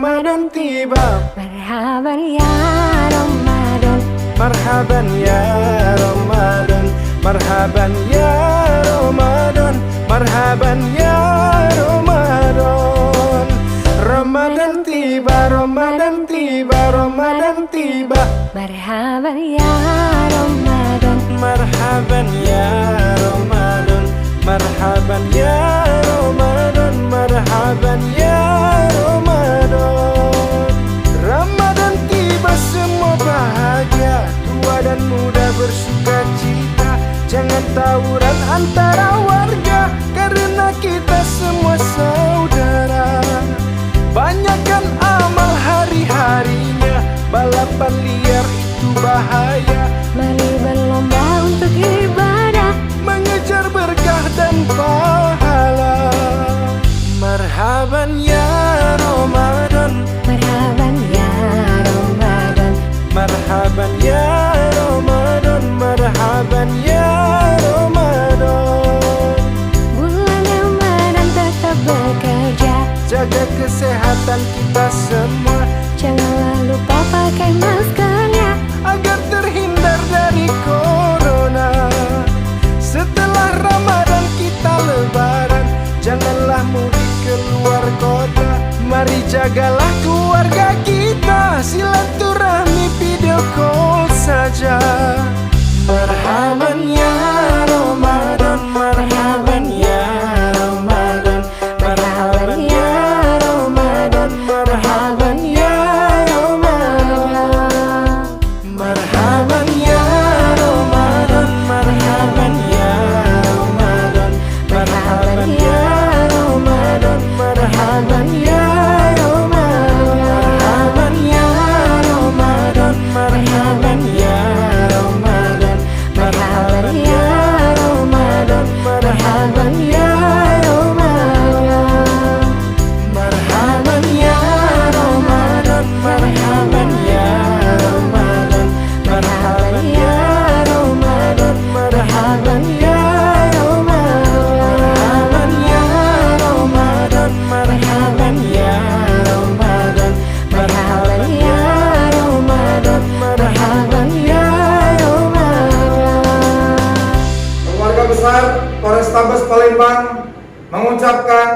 Ramadan tiba. Marhaban ya Ramadan, Marhaban ya Ramadan, marhaban ya Ramadan, marhaban ya Ramadan. Ramadan tiba, Ramadan tiba, Ramadan tiba. marhaban ya Ramadan, Marhaban ya Ramadan, marhaban ya Ramadan, marhaban ya Ramadan. Ramadan tiba, semua bahagia, tua dan muda bersuka cita. Jangan tawuran antara warga, karena kita semua saudara. Banyakkan amal hari-harinya, balapan liar itu bahaya. mari berlomba untuk ibadah, Mengejar berkah dan pahala. Marhaban ya Ramadan, marhaban ya Ramadan, marhaban ya Ramadan, marhaban ya Ramadan. bulan Ramadan tetap bekerja, Jaga kesehatan kita semua, janganlah lupa pakai maskernya. agar terhindar dari corona. Setelah Ramadan kita lebaran, janganlah mudik keluar kota. Mari jagalah keluarga kita, silaturahmi video call saja. Marhaban ya Ramadan, marhaban ya Ramadan, marhaban ya Ramadan, marhaban ya Ramadan. Marhaban ya Ramadan, marhaban ya Ramadan, marhaban ya Ramadan, marhaban ya Ramadan. Marhaban ya Ramadan, marhaban ya Ramadan, marhaban ya Ramadan, marhaban ya Ramadan. Marhaban ya Ramadan, marhaban ya Ramadan, marhaban ya Ramadan, marhaban ya Ramadan. Marhaban ya Ramadan, marhaban ya Ramadan, marhaban ya Ramadan, marhaban ya Ramadan. Keluarga besar Polrestabes Palembang mengucapkan